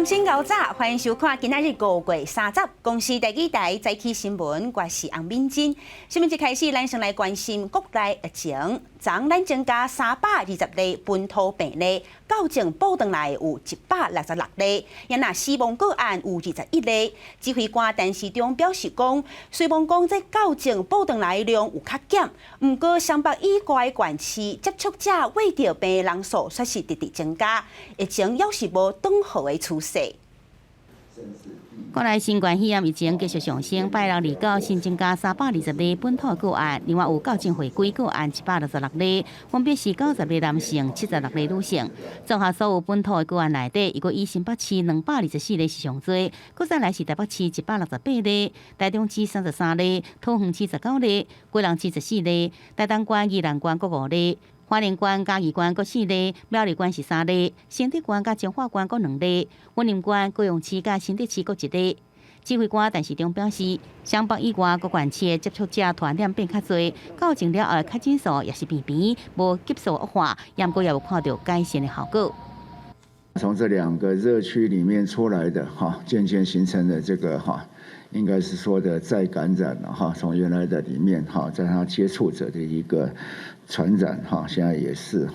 新高早，欢迎收看今仔日5月30日公司第几台早起新闻，我是洪敏珍。新闻一开始，咱先来关心国内疫情。昨咱增加320例本土病例，到境报回来有166例，也那死亡个案有21例。指挥官陈时中表示讲，虽然讲这到境报回来量有较减，不过湘北以外县市接触者为着病人数却是直直增加，疫情要是无转好的趋势。国内新冠肺炎疫情继续上升，拜六日到新增加320例本土个案，另外有到境回归个案166例，分别是90例男性、76例女性。综合所有本土的个案内底，以新北市224例是上多，搁再来是台北市168例，台中市33例，桃园市19例，基隆市14例，台东县、宜兰县各5例。花莲县、嘉义县各4例，苗栗县是3例，新竹县、彰化县各2例，云林县、高雄市、新竹市各1例。指挥官陈时中表示，湘北以外各县市的接触者传染变较多，到境了后确诊数也是偏低，无急速恶化，不过也有看到改善的效果。从这2个热区里面出来的渐渐形成的这个应该是说的再感染了从原来的里面在他接触者的一个传染现在也是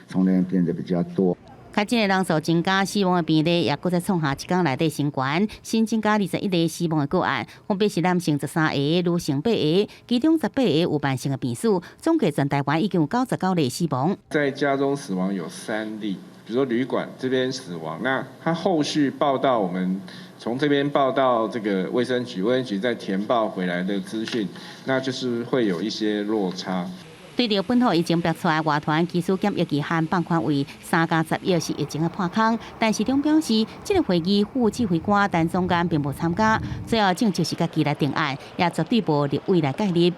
从那边变得比较多。确诊的人数增加，死亡的比例也搁再创下一天内底新高，新增加21例死亡的个案，分别是男性13个，女性8个，其中18个有慢性的病史，总计全台湾已经有99例死亡。在家中死亡有3例，比如说旅馆这边死亡，那他后续报到我们从这边报到这个卫生局，卫生局再填报回来的资讯，那就是会有一些落差。对着本土疫情爆出来，外团技术检疫期限放宽为3+10月是疫情的破口，但市长表示，这个会议副指挥官陈宗干并无参加，最后政就是家己来定案，也绝对无立委来介入。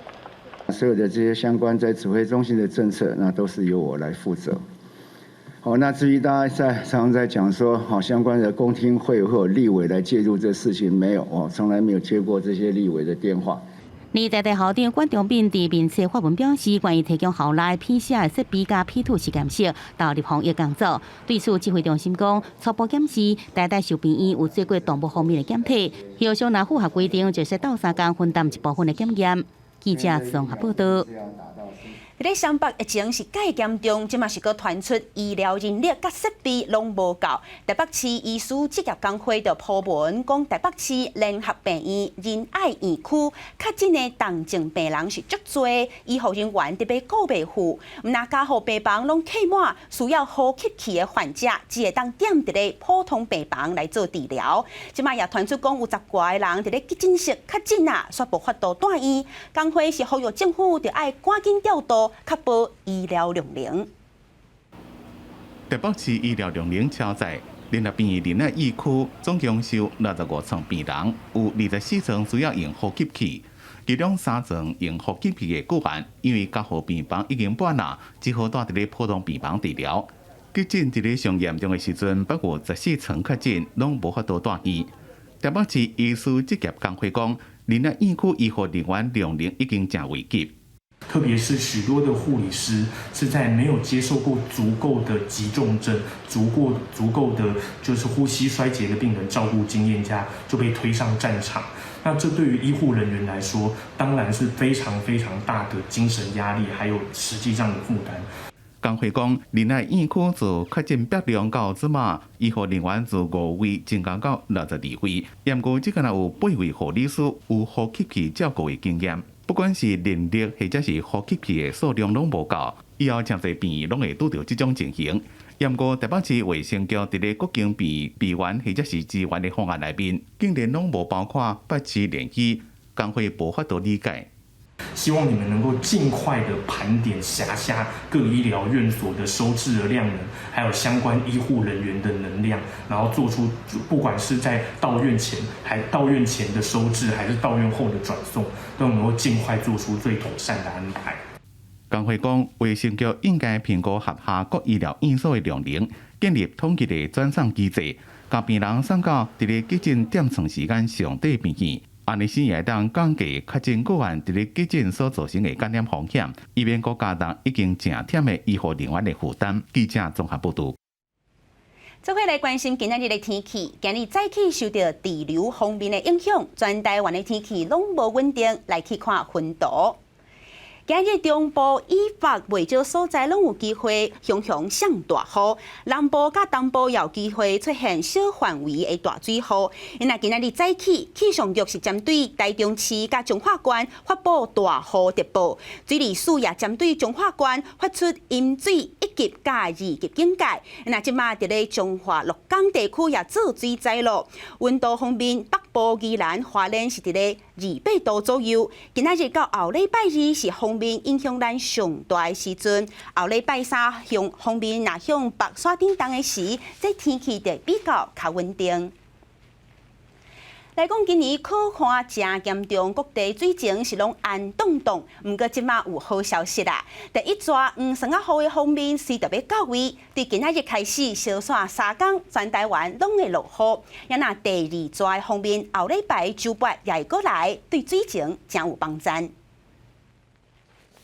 所有的这些相关在指挥中心的政策，那都是由我来负责。那至于大家常常在讲说，相关的公听会会有立委来介入这事情，没有，从来没有接过这些立委的电话。而在地校长管中斌伫面册发文表示，愿意提供校内 PCR 设备加 P2 实验室到立防疫工作。对此，指挥中心讲，初步检视台大受病院有做过动物方面的检体，希望若符合规定，就是斗3天分担一部分的检验。记者综合报道。在湘北疫情是介严重，即嘛是搁传出医疗人力甲设备拢无够。台北市医师职业工会就铺文讲，台北市联合病院仁爱院区确诊的重症病人是足多，医护人员特别顾袂赴，毋那加护病房拢客满，需要呼吸器的患者只会当点伫咧普通病房来做治疗。即嘛也传出讲有10多个人伫咧急诊室确诊啊，却无法度住院。工会是呼吁政府着爱赶紧调度。确保医疗量能。台北市医疗量能超载，联合病院仁爱医区总共收65床病人，有24床需要用呼吸器，其中3床用呼吸器的个案，因为加护病房已经满了，只好住伫咧普通病房治疗。急诊伫咧上严重的时阵，包括14床确诊，拢无法度住院。台北市医师职业工会讲，仁爱医区医护人员量能已经真危急。特别是许多的护理师是在没有接受过足够的急重症、足够的就是呼吸衰竭的病人照顾经验下，就被推上战场。那这对于医护人员来说，当然是非常非常大的精神压力，还有实际上的负担。工会讲，仁爱院区自确诊百量到即马，医护人员自5位增加到62位，不过只敢有8位护理师有呼吸器照顾的经验。不管是人力或者是呼吸器的数量拢无够，以后真侪病院拢会拄到这种情形。不过台北市卫生局伫咧各间病院或者是资源的方案内面，竟然拢无包括北市联医，工会无法度理解。希望你们能够尽快的盘点辖下各医疗院所的收治的量能，还有相关医护人员的能量，然后做出不管是在到院前的收治，还是到院后的转送，都能够尽快做出最妥善的安排。工会讲，卫生局应该评估辖下各医疗院所的量能，建立统一的转送机制，将病人送到伫咧急诊点床时间上短病院。安尼先会当降低确诊个案伫咧急诊所造成的感染风险，以免搁加重已经正忝的医护人员的负担。记者综合报道。做伙来关心今仔日的天气。今日早起受到地流方面的影响，全台湾的天气拢无稳定。来去看温度。今日中部以北袂少所在拢有机会向上大雨，南部甲东部也有机会出现小范围的大水雨。因为今仔日早起，气象局是针对台中市甲彰化县发布大雨特报，水利署也针对彰化县发出淹水1级甲2级警戒。那即马伫咧彰化鹿港地区也做水灾咯。温度方面，北部宜兰花莲是伫咧28度左右。今仔日到后礼拜2是方面影响咱上大的时阵，后礼拜3向方面若向北山顶动的时，这天气就比较稳定。来讲，今年可看真严重，各地水情是拢暗动动。毋过即马有好消息啦！第一抓黄霜雨的方面是特别到位，伫今仔日开始，小线3天，全台湾拢会落雨。也那第二抓方面，后礼拜周8也会过来，对水情真有帮助。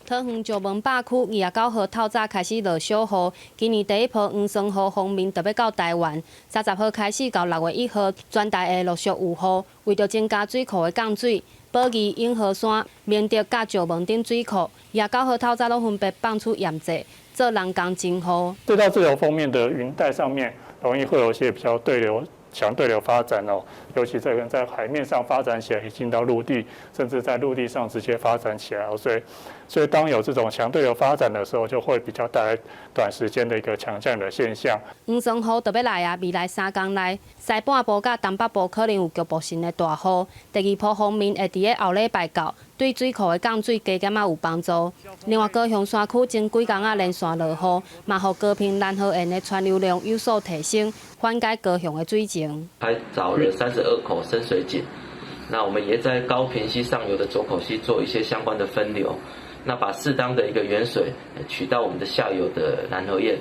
桃园石门北区29号透早开始落小雨，今年第一波黄霜雨方面特别到台湾，30号开始到6月1号，全台会陆续有雨。为着增加水库的降水，宝义、永和山、明德甲石门等水库29号透早都分别放出盐剂，做人工真雨。对到这条封面的云带上面，容易会有一些比较强对流发展哦，尤其这个在海面上发展起来，已经到陆地，甚至在陆地上直接发展起来哦，所以当有这种强对流发展的时候，就会比较带来短时间的一个强降的现象。黄霜雨特别来啊，未来3天内，西半部甲东北部可能有局部性的大雨。第二波方面会伫咧后礼拜到，对水库的降水加减有帮助。另外，高雄山区前几天连续落雨，嘛互高屏南河沿的川流量有所提升，缓解高雄的水情。还找了32口深水井，那我们也在高屏溪上游的左口溪做一些相关的分流，那把适当的一个原水取到我们的下游的南河堰，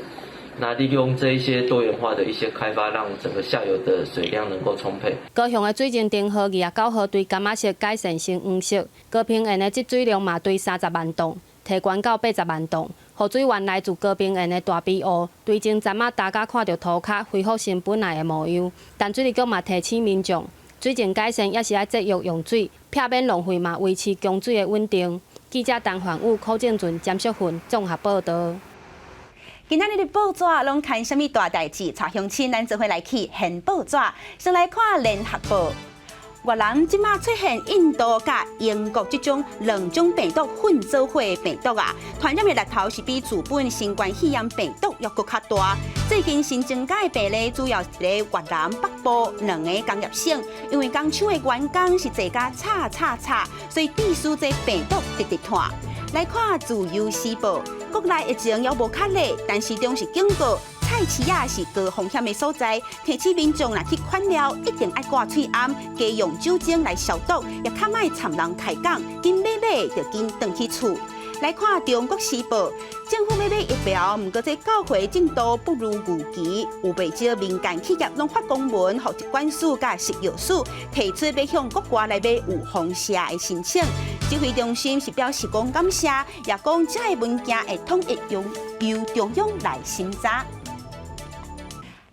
那利用这一些多元化的一些开发，让整个下游的水量能够充沛。高雄的水情顶号29号对柑仔色改善成黄色，高屏沿的积水量嘛对30万吨提悬到80万吨。雨水源来自高屏沿的大庇湖，对前站仔大家看到涂骹恢复成本来的模样，但水利局嘛提醒民众，水情改善也是要节约用水，避免浪费嘛，维持供水的稳定。记者陈焕武、柯正俊、詹淑芬综合报道。今仔日的报纸拢看什么大代志？蔡乡亲，咱做伙来去现报纸，先来看联合报。越南即马出现印度甲英国即种两种病毒混做伙的病毒啊，传染的力头是比自本新冠肺炎病毒要搁较大。最近新增加的病例主要是咧越南北部2个工业省，因为工厂的员工是坐甲吵，所以必须这病毒直传。来看自由时报，国内疫情还无确立，但市中是警告。菜市也是高风险的所在，提醒民众若去款了，一定爱挂喙暗，加用酒精来消毒，也较莫参人开讲，紧买就紧回去厝。来看中国时报，政府要买疫苗，不过这到货进度不如预期，有不少民间企业拢发公文，互疾管署甲食药署提出要向国外来买有放射的申请。指挥中心是表示讲感谢，也讲这个文件会统一由中央来审查。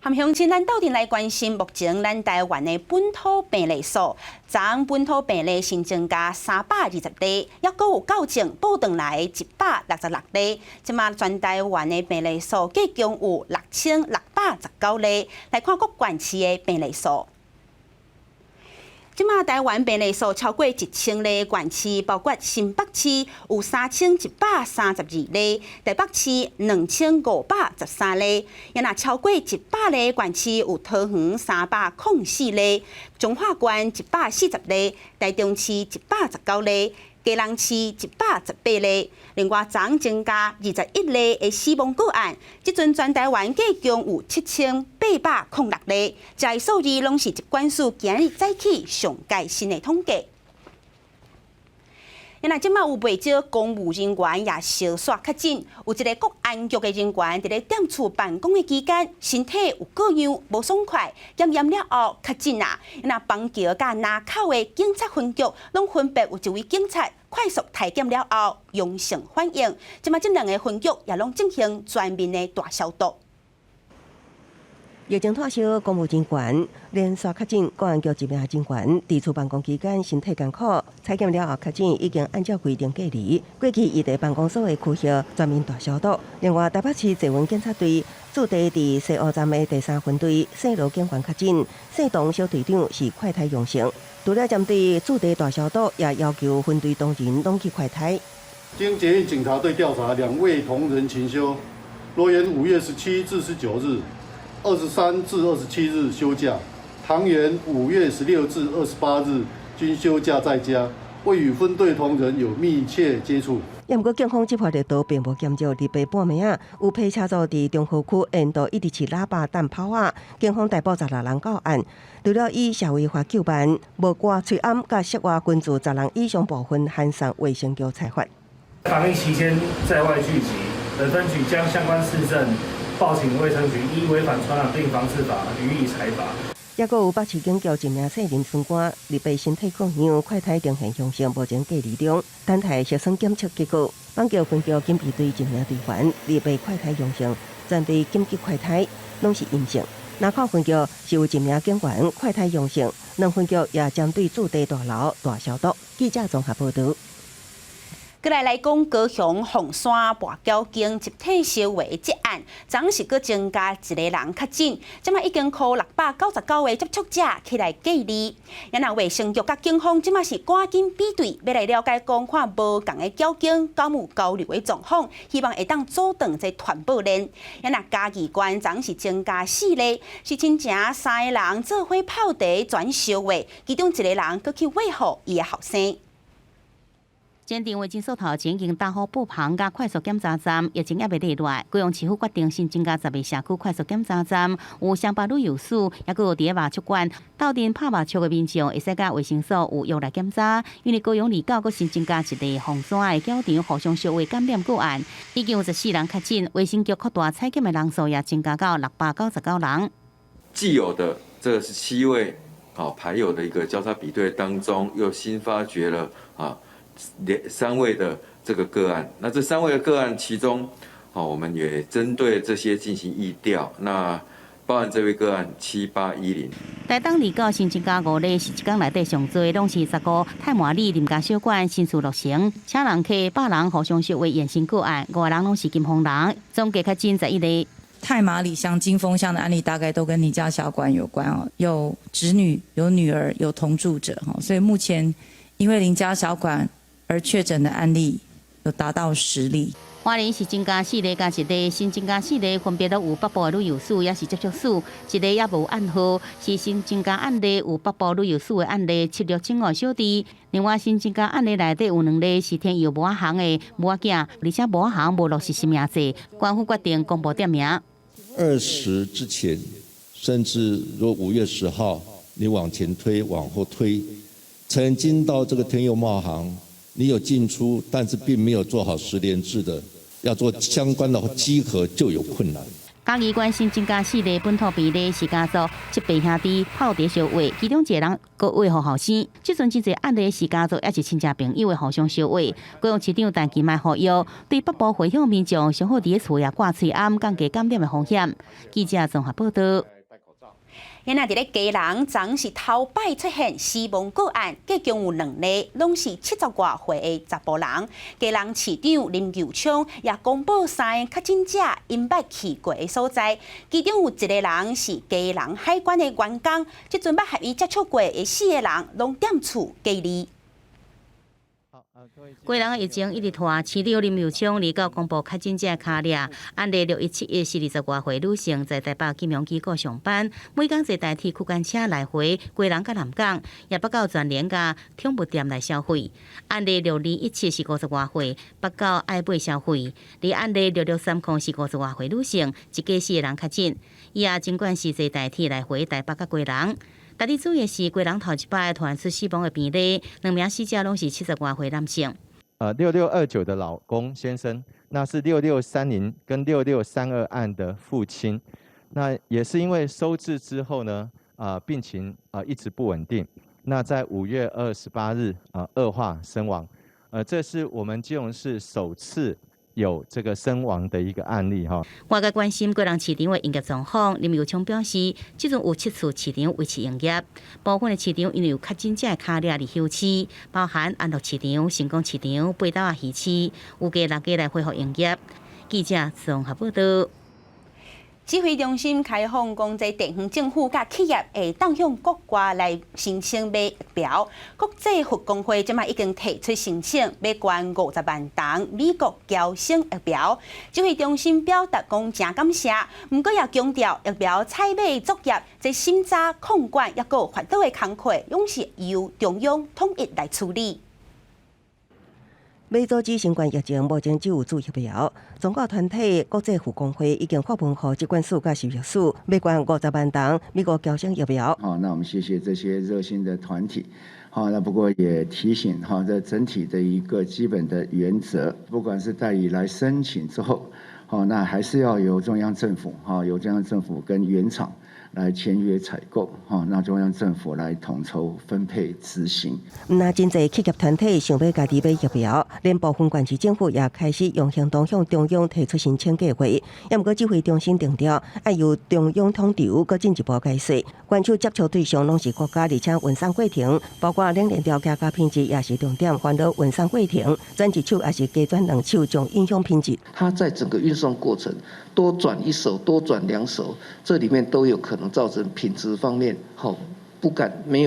含乡亲，咱斗阵来关心目前咱台湾的本土病例数，昨本土病例新增加320例，也阁有校正报回来166例。即马全台湾的病例数计共有6619例。来看各县市的病例数。即马台湾病例数超过1000例，县市包括新北市有3132例，台北市2513例，也若超过100例县市有桃园304例，彰化县140例，台中市119例。基隆市118例，另外昨增加21例的死亡个案，即阵全台湾计共有7806例，这些数字拢是疾管署今日早起上届新的统计。因为即马有不少公务人员也烧煞较紧，有一个国安局的人员伫咧踮厝办公的期间，身体有各样无爽快，验了后较紧啊！那邦桥甲南口的警察分局，拢分别有一位警察快速体检了后阳性反应，即马这2个分局也拢进行全面的大消毒。疫情退烧，公务人员连续确诊，公安局一名警员伫厝办公期间身体艰苦，采检了后确诊，已经按照规定隔离。过去伊伫办公所的区域全面大消毒。另外，台北市济运检察队驻地伫西湖站的第3分队姓罗警员确诊，姓董小队长是快筛阳性。除了针对驻地大消毒，也要求分队同仁拢去快筛。经捷运警察队调查，2位同仁勤休，罗源5月17至19日。23至27日休假，唐元5月16至28日均休假在家，未与分队同仁有密切接触。不过，警方执法力度并无减少，礼拜半暝啊，有批车组伫中和区沿道一直是喇叭等跑啊，警方逮捕16人到案。除了以社会化救办，无挂催暗甲涉外捐助10人以上部分函送卫生局裁罚。防疫期间在外聚集，本分局将相关事证报请卫生局依违反传染病防治法予以裁罚。也阁有北市警局一名涉任村官，礼拜身体各样快筛呈现阳性，目前隔离中，等待核酸检测结果。板桥分局警备队一名队员礼拜快筛阳性，全队紧急快筛拢是阴性。南口分局是有一名警员快筛阳性，两分局也针对驻地大楼大消毒。记者综合报道。过来讲高雄凤山跋筊经集体烧话这案，昨是阁增加1个人确诊，即马已经靠699个接触者起来隔离。然后卫生局甲警方即马是赶紧比对，要来了解讲看无共的交警敢有交流的状况，希望会当阻断这传播链。然后嘉义县昨是增加4例，是亲情3个人做伙泡茶转烧话，其中1个人阁去喂好伊的后生。检定卫生所头前经大湖步旁甲快速检查站疫情也未例外，高雄市府决定新增加10个社区快速检查站，有双北旅游署，也佫有伫个肉出馆斗阵拍肉出的民众，会使甲卫生所有约来检查。因为高雄离岛佫新增加1个凤山的教场互相烧话感染个案，已经有14人确诊，卫生局扩大采检的人数也增加到699人。既有的这个17位排友的一个交叉比对当中，又新发掘了3位的这个个案，那这3位的个案，其中，我们也针对这些进行疫调。那包含这位个案7810。台东离岛新增加5例，是一天内底上多，拢是15太麻里林家小馆新厝落成，请人客8人互相烧话验新个案，5个人拢是金峰人，总计确诊11例。太麻里乡、金峰乡的案例大概都跟林家小馆有关哦，有侄女、有女儿、有同住者所以目前因为林家小馆而确诊的案例有达到10例。花莲是增加4例加1例，新增加4例，分别都有北部旅游署也是接触史，1例也无暗号，是新增加案例有北部旅游署的案例7675小弟。另外新增加案例内底有2例是天佑无行的无囝，而且无行无落实实名制，官府决定公布店名。20之前，甚至如5月10号，你往前推、往后推，曾经到这个天佑茂行。你有进出，但是并没有做好10连制的，要做相关的稽核就有困难。嘉义县新增加4例本土病例，是家族7辈兄弟泡茶烧话，其中1个人搁喂互后生。即阵真侪案例是家族也是亲戚朋友的互相烧话。高雄市长陈其迈呼吁，对北部回乡民众上好伫个厝也挂喙暗，降低感染的风险。记者综合报道。因那伫咧基隆，昨是头摆出现死亡个案，计共有2例，拢是70多岁的查甫人。基隆市长林佑昌也公布3个确诊者因捌去过的所在，其中有1个人是基隆海关的员工，即阵捌和伊接触过的4个人，拢踮厝隔离。过人的疫情一直拖，市长林佑昌离到公布确诊者卡列，案例6171是20多岁女性，在台北金融机构上班，每天坐台铁区间车来回，过人甲南港，也捌到全联甲宠物店来消费。案例6217是50多岁，捌到爱买消费。而案例6630是50多岁女性，一家4个人确诊，伊也尽管是坐台铁来回台北甲过人。特别注意的是，过人头一摆突然出死亡的病例，2名死者拢是70多岁男性。6629的老公先生，那是6630跟6632案的父亲。那也是因为收治之后呢，病情一直不稳定。那在5月28日恶化身亡。这是我们基隆市首次有这个身亡的一个案例哈。外界关心贵人市场的营业状况，林佑昌表示，即阵有7处市场维持营业，部分的市场因为有确诊者的卡列伫休市，包含安乐市场、成功市场、北斗仔鱼市，有计6家来恢复营业。记者综合报道。指挥中心开放讲，在地方政府甲企业会当向国外来申请买疫苗。国际护工会即马已经提出申请，要捐50万吨美国交生疫苗。指挥中心表达讲真感谢，不过也强调疫苗采买作业在审查、控管也有法度的工作，拢是由中央统一来处理。要阻止新冠疫情，目前只有注疫苗。中国团体国际护工会已经发文给疾管署甲食药署，要捐50万吨美国交生疫苗。好，那我们谢谢这些热心的团体。好，那不过也提醒哈，这整体的一个基本的原则，不管是代理来申请之后，好，那还是要由中央政府哈，由中央政府跟原厂来签约采购，让中央政府来统筹分配执行。那真侪企业团体想要家己买疫苗，连部分县市政府也开始用行动向中央提出申请计划。也毋过指挥中心定调，要由中央统筹，搁进一步解释。关手接触对象拢是国家，而且运送过程包括冷链条件甲品质也是重点，烦恼运送过程转一手也是加转2手，将影响品质。它在整个运送过程多转1手、多转2手，这里面都有可能造成品质方面没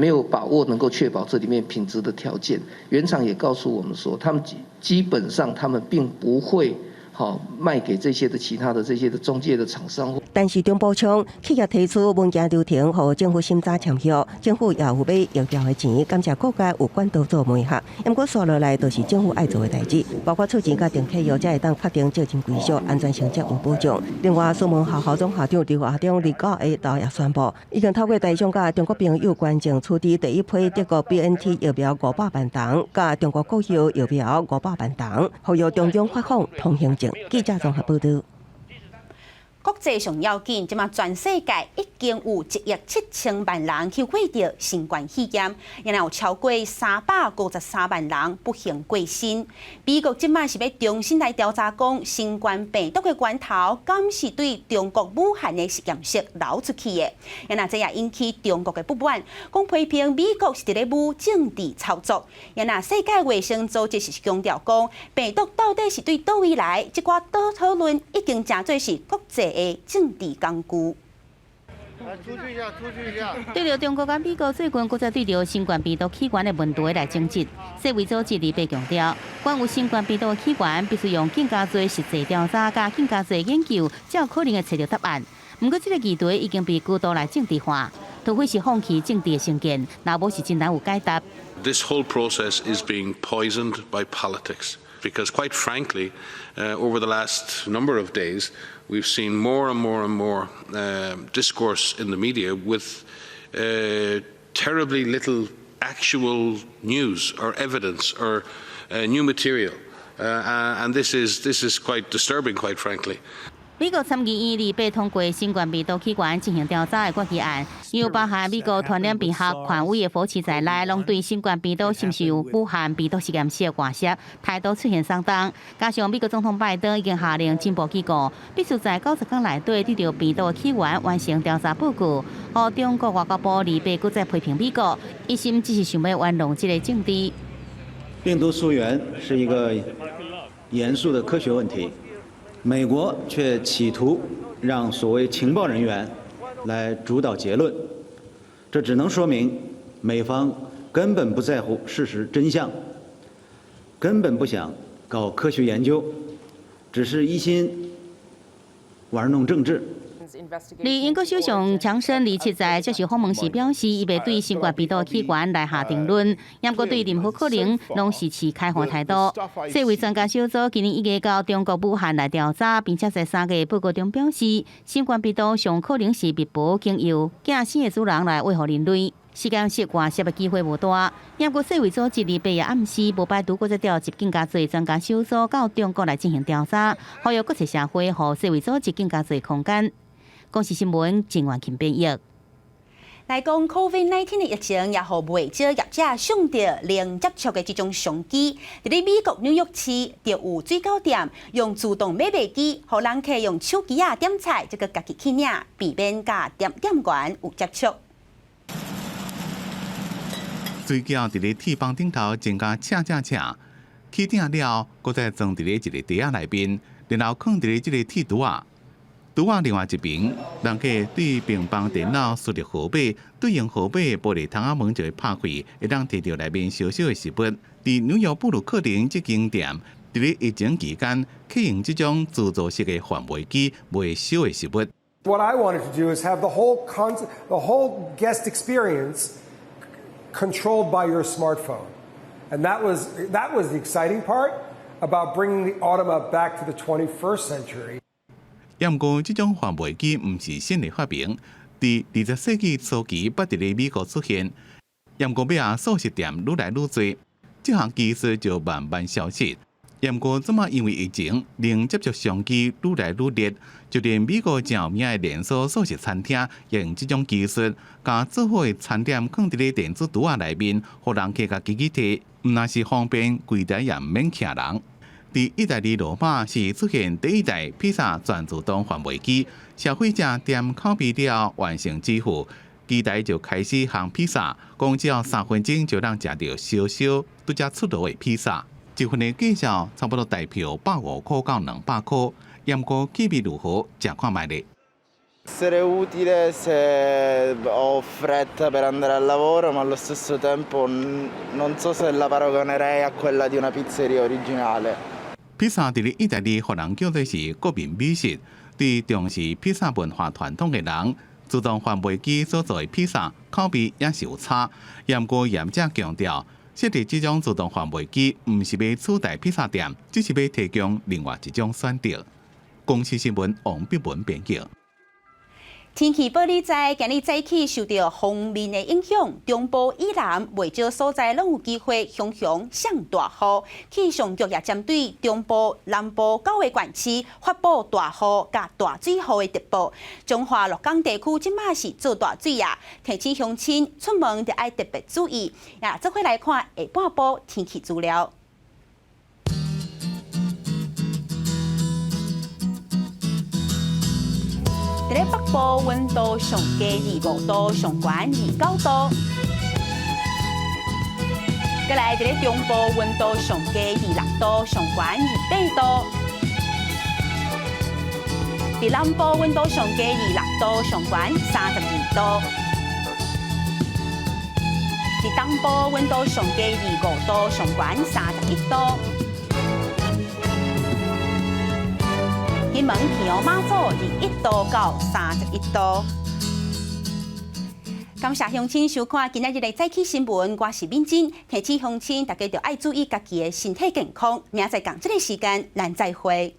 有把握能够确保这里面品质的条件。原厂也告诉我们说，他们基本上他们并不会卖给这些的其他的这些的中介的厂商。但是中补充，企业提出文件流程，和政府审查签约，政府也有买疫苗的钱。感谢各界有管道做媒合，不过刷落来都是政府爱做的代志，包括出钱甲定契约，才会当确定照进规则，安全性才有保障。另外，苏门校校长、校长刘华中29日头也宣布，已经透过台商甲中国朋友捐赠出地第一批德国 BNT 疫苗500万吨，甲中国国药疫苗500万吨，后由中央发放通行证。记者综合报道。国际上要紧，即马全世界已经有1亿7千万人去过着新冠肺炎，也有超过353万人不幸过身。美国即马是要重新来调查，讲新冠病毒的源头敢是对中国武汉的实验室流出去的。这也引起中国的不满，讲批评美国是伫咧舞政治操作。世界卫生组织是强调讲，病毒到底是对倒位来，这寡讨论已经真做是国际的政治工具。出去一下。对着中国甲美国最近搁再对着新冠病毒起源的问题来争执，世卫组织特别强调，关于新冠病毒的起源，必须用更加多实际调查加更加多研究，才有可能会找到答案。不过，这个议题已经被过度来政治化，除非是放弃政治的成见，若无是真难有解答。This whole process is being poisoned by politics. Because quite frankly, over the last number of days, we've seen more and more discourse in the media with terribly little actual news or evidence or new material, and this is quite disturbing, quite frankly. 美国参议院28通过新冠病毒起源进行调查的决议案，有包含美国传染病学权威的佛奇在内，拢对新冠病毒是不是有武汉病毒实验室的外泄态度出现相当。加上美国总统拜登已经下令情报机构必须在90天内底对着病毒的起源完成调查报告。和中国外交部28搁再批评美国，一心只是想要玩弄这个政治。病毒溯源是一个严肃的科学问题。美国却企图让所谓情报人员来主导结论，这只能说明美方根本不在乎事实真相，根本不想搞科学研究，只是一心玩弄政治。而英国首相强生27日接受访问时表示，伊要对新冠病毒的起源来下定论，不过对任何可能拢是持开放态度。世卫专家小组今年1月到中国武汉来调查，并且在3个报告中表示，新冠病毒上可能是密保经由寄生的主人来危害人类。实验室外泄的机会无大，不过世卫组织28日暗示，无排除搁再调集更加多专家小组到中国来进行调查，呼吁国际社会和世卫组织更加多空间。公视新闻郑元琴编译。来讲 COVID-19 的疫情，也互未少业者想到零接触的这种商机。伫咧美国纽约市就有水饺店用自动买卖机，互人客用手机点菜，这个家己去领，避免甲店员有接触。水饺伫咧铁棒顶头增加恰，起鼎了，搁再装伫咧一个碟仔内面，然后放伫咧这个铁tú仔。拄啊，另外一边，人客对平板电脑输入号码，对应号码玻璃窗仔门就会拍开，会当摕到内面小小的食物。伫纽约布鲁克林这间店，伫咧疫情期间，启用这种自助式的贩卖机卖小的食物。What I wanted to do is have the whole guest experience controlled by your smartphone, and that was the exciting part about bringing the automa back to the 21st century. 不过，这种贩卖机唔是新的发明，伫20世纪初期捌伫咧美国出现。不过，尾仔素食店愈来愈多，这项技术就慢慢消失。不过，怎么因为疫情，零接触商机愈来愈热，就连美国真有名的连锁素食餐厅也用这种技术，将做好的餐点放伫咧电子tú仔内面，互人客家自己摕，唔那是方便，柜台也唔免徛人。伫意大利罗马是出现第一台披萨全自动贩卖机，消费者点口味了完成支付，机台就开始烘披萨，讲只要3分钟就能食到小小拄则出炉的披萨。一份的价钱差不多大票150块到200块，不过气味如何？食看卖咧。Essere utile se ho fretta per andare al lavoro, ma allo stesso tempo non so se la paragonerei a quella di una pizzeria originale. 披萨伫咧意大利，互人叫做是国民美食。对重视披萨文化传统的人，自动贩卖机所做的披萨口味也是有差。不过业者强调，设立这种自动贩卖机，唔是要取代披萨店，只是要提供另外一种选择。公司新闻王碧文编辑。天气报你知，今日早起受到锋面的影响，中部以南未少所在拢有机会向上大雨。气象局也针对中部、南部9个县市发布大雨甲大水雨的特报。中华鹿港地区即马是做大水啊，提醒乡亲出门要特别注意。呀，这回来看下半部天气资料。在咧北部温度上低25度，上悬29度。再来在咧中部温度上低26度，上悬28度。在南部温度上低26度，上悬32度。在东部温度上低25度，上悬31度。金门天后马祖21度到31度。感谢乡亲收看今仔日的早起新闻，我是敏珍，提醒乡亲大家要爱注意家己的身体健康。明仔载同这个时间，咱再会。